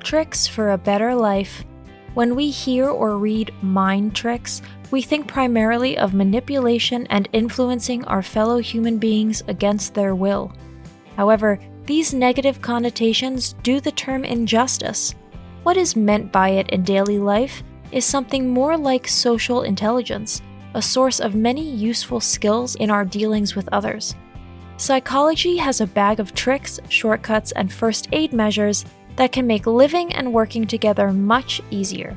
Tricks for a better life. When we hear or read mind tricks, we think primarily of manipulation and influencing our fellow human beings against their will. However, these negative connotations do the term injustice. What is meant by it in daily life is something more like social intelligence, a source of many useful skills in our dealings with others. Psychology has a bag of tricks, shortcuts, and first aid measures that can make living and working together much easier.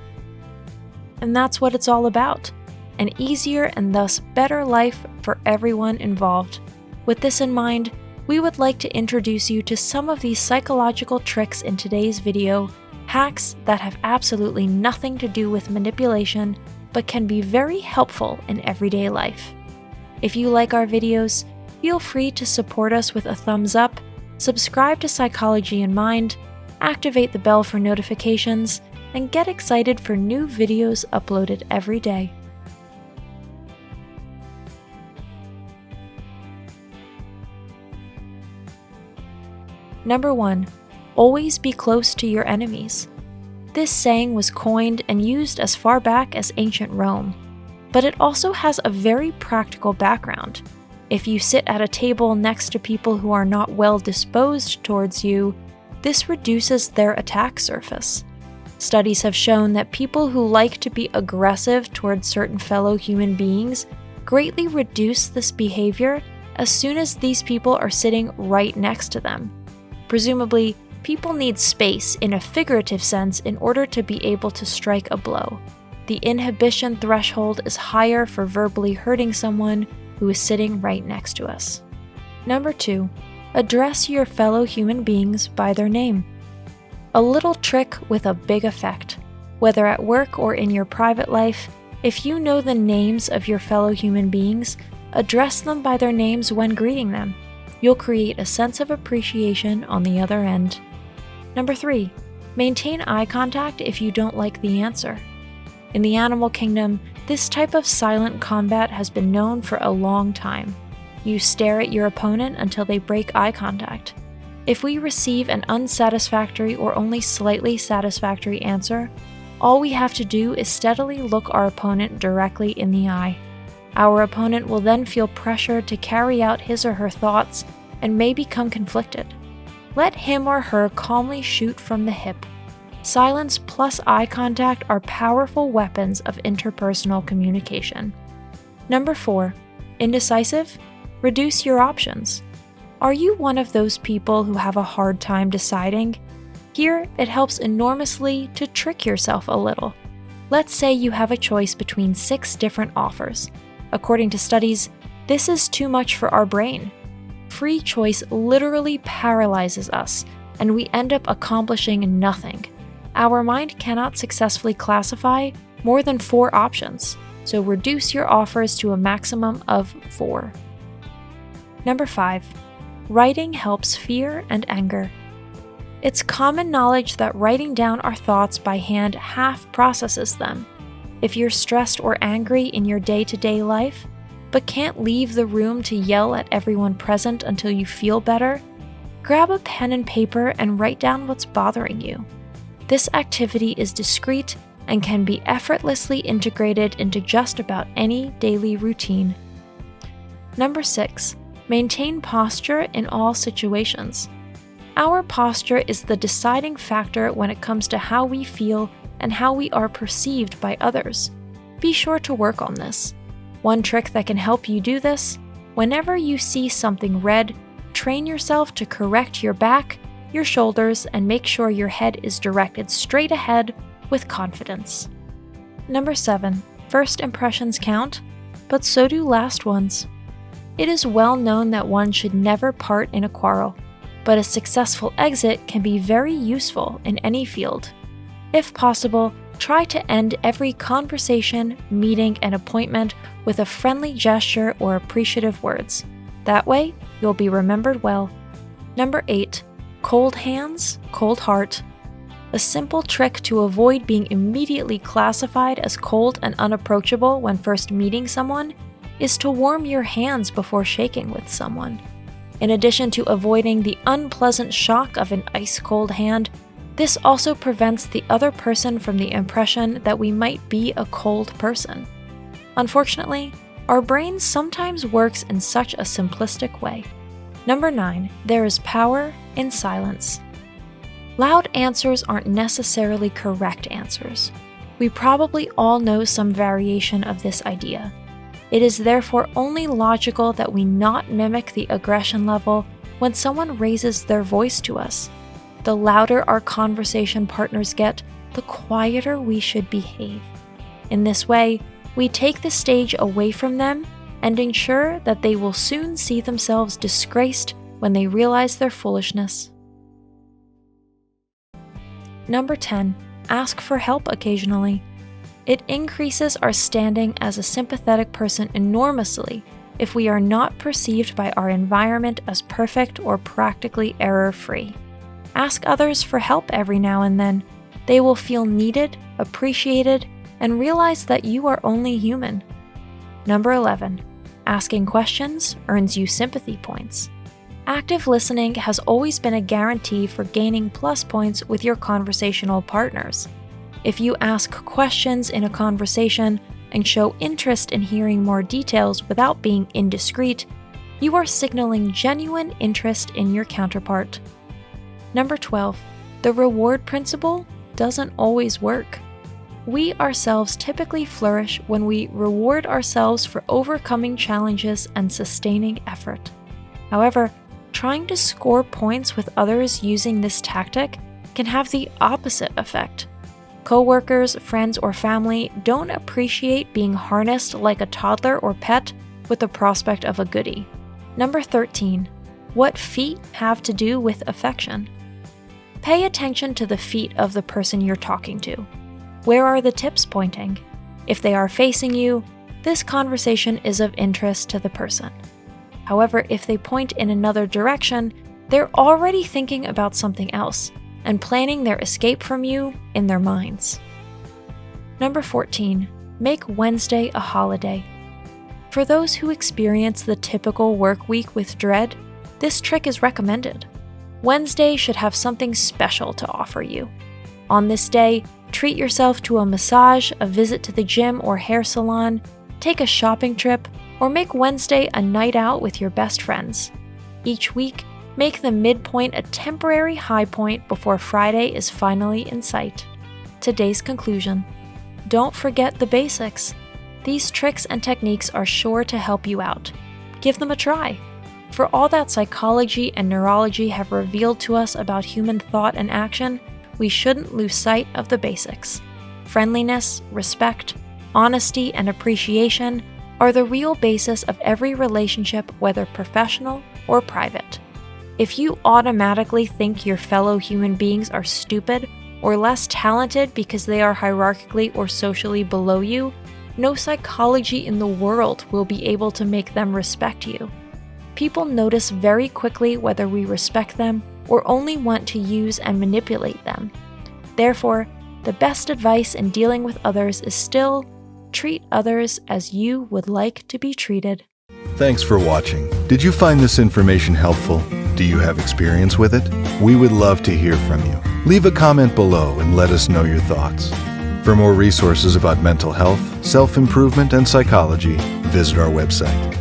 And that's what it's all about, an easier and thus better life for everyone involved. With this in mind, we would like to introduce you to some of these psychological tricks in today's video, hacks that have absolutely nothing to do with manipulation, but can be very helpful in everyday life. If you like our videos, feel free to support us with a thumbs up, subscribe to Psychology in Mind, activate the bell for notifications, and get excited for new videos uploaded every day. Number 1. Always be close to your enemies. This saying was coined and used as far back as ancient Rome, but it also has a very practical background. If you sit at a table next to people who are not well disposed towards you, this reduces their attack surface. Studies have shown that people who like to be aggressive towards certain fellow human beings greatly reduce this behavior as soon as these people are sitting right next to them. Presumably, people need space in a figurative sense in order to be able to strike a blow. The inhibition threshold is higher for verbally hurting someone who is sitting right next to us. Number 2. Address your fellow human beings by their name. A little trick with a big effect. Whether at work or in your private life, if you know the names of your fellow human beings, address them by their names when greeting them. You'll create a sense of appreciation on the other end. Number 3. Maintain eye contact if you don't like the answer. In the animal kingdom, this type of silent combat has been known for a long time. You stare at your opponent until they break eye contact. If we receive an unsatisfactory or only slightly satisfactory answer, all we have to do is steadily look our opponent directly in the eye. Our opponent will then feel pressure to carry out his or her thoughts and may become conflicted. Let him or her calmly shoot from the hip. Silence plus eye contact are powerful weapons of interpersonal communication. Number 4. Indecisive? Reduce your options. Are you one of those people who have a hard time deciding? Here, it helps enormously to trick yourself a little. Let's say you have a choice between 6 different offers. According to studies, this is too much for our brain. Free choice literally paralyzes us, and we end up accomplishing nothing. Our mind cannot successfully classify more than 4 options, so reduce your offers to a maximum of 4. Number 5. Writing helps fear and anger. It's common knowledge that writing down our thoughts by hand half processes them. If you're stressed or angry in your day-to-day life, but can't leave the room to yell at everyone present until you feel better, grab a pen and paper and write down what's bothering you. This activity is discreet and can be effortlessly integrated into just about any daily routine. Number 6. Maintain posture in all situations. Our posture is the deciding factor when it comes to how we feel and how we are perceived by others. Be sure to work on this. One trick that can help you do this: whenever you see something red, train yourself to correct your back, your shoulders, and make sure your head is directed straight ahead with confidence. Number 7. First impressions count, but so do last ones. It is well known that one should never part in a quarrel, but a successful exit can be very useful in any field. If possible, try to end every conversation, meeting, and appointment with a friendly gesture or appreciative words. That way, you'll be remembered well. Number 8. Cold hands, cold heart. A simple trick to avoid being immediately classified as cold and unapproachable when first meeting someone is to warm your hands before shaking with someone. In addition to avoiding the unpleasant shock of an ice-cold hand, This also prevents the other person from the impression that we might be a cold person. Unfortunately, our brain sometimes works in such a simplistic way. Number 9, there is power in silence. Loud answers aren't necessarily correct answers. We probably all know some variation of this idea. It is therefore only logical that we not mimic the aggression level when someone raises their voice to us. The louder our conversation partners get, the quieter we should behave. In this way, we take the stage away from them and ensure that they will soon see themselves disgraced when they realize their foolishness. Number 10, ask for help occasionally. It increases our standing as a sympathetic person enormously if we are not perceived by our environment as perfect or practically error-free. Ask others for help every now and then. They will feel needed, appreciated, and realize that you are only human. Number 11, asking questions earns you sympathy points. Active listening has always been a guarantee for gaining plus points with your conversational partners. If you ask questions in a conversation and show interest in hearing more details without being indiscreet, you are signaling genuine interest in your counterpart. Number 12, the reward principle doesn't always work. We ourselves typically flourish when we reward ourselves for overcoming challenges and sustaining effort. However, trying to score points with others using this tactic can have the opposite effect. Coworkers, friends, or family don't appreciate being harnessed like a toddler or pet with the prospect of a goodie. Number 13, what feet have to do with affection. Pay attention to the feet of the person you're talking to. Where are the tips pointing? If they are facing you, this conversation is of interest to the person. However, if they point in another direction, they're already thinking about something else and planning their escape from you in their minds. Number 14, make Wednesday a holiday. For those who experience the typical work week with dread, this trick is recommended. Wednesday should have something special to offer you. On this day, treat yourself to a massage, a visit to the gym or hair salon, take a shopping trip, or make Wednesday a night out with your best friends. Each week, make the midpoint a temporary high point before Friday is finally in sight. Today's conclusion: don't forget the basics. These tricks and techniques are sure to help you out. Give them a try. For all that psychology and neurology have revealed to us about human thought and action, we shouldn't lose sight of the basics. Friendliness, respect, honesty, and appreciation are the real basis of every relationship, whether professional or private. If you automatically think your fellow human beings are stupid or less talented because they are hierarchically or socially below you, no psychology in the world will be able to make them respect you. People notice very quickly whether we respect them or only want to use and manipulate them. Therefore, the best advice in dealing with others is still treat others as you would like to be treated. Thanks for watching. Did you find this information helpful? Do you have experience with it? We would love to hear from you. Leave a comment below and let us know your thoughts. For more resources about mental health, self-improvement, and psychology, visit our website.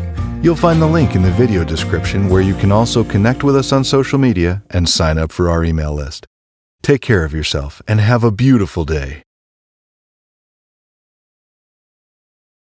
You'll find the link in the video description where you can also connect with us on social media and sign up for our email list. Take care of yourself and have a beautiful day.